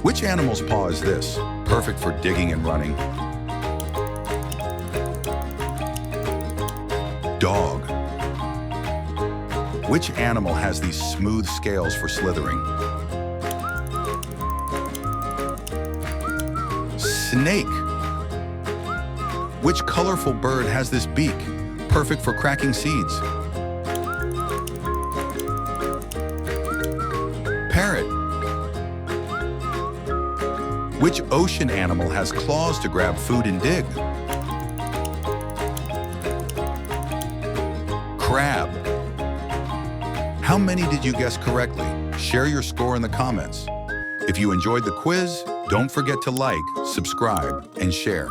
Which animal's paw is this? Perfect for digging and running. Dog. Which animal has these smooth scales for slithering? Snake. Which colorful bird has this beak? Perfect for cracking seeds. Parrot. Which ocean animal has claws to grab food and dig? Crab. How many did you guess correctly? Share your score in the comments. If you enjoyed the quiz, don't forget to like, subscribe, and share.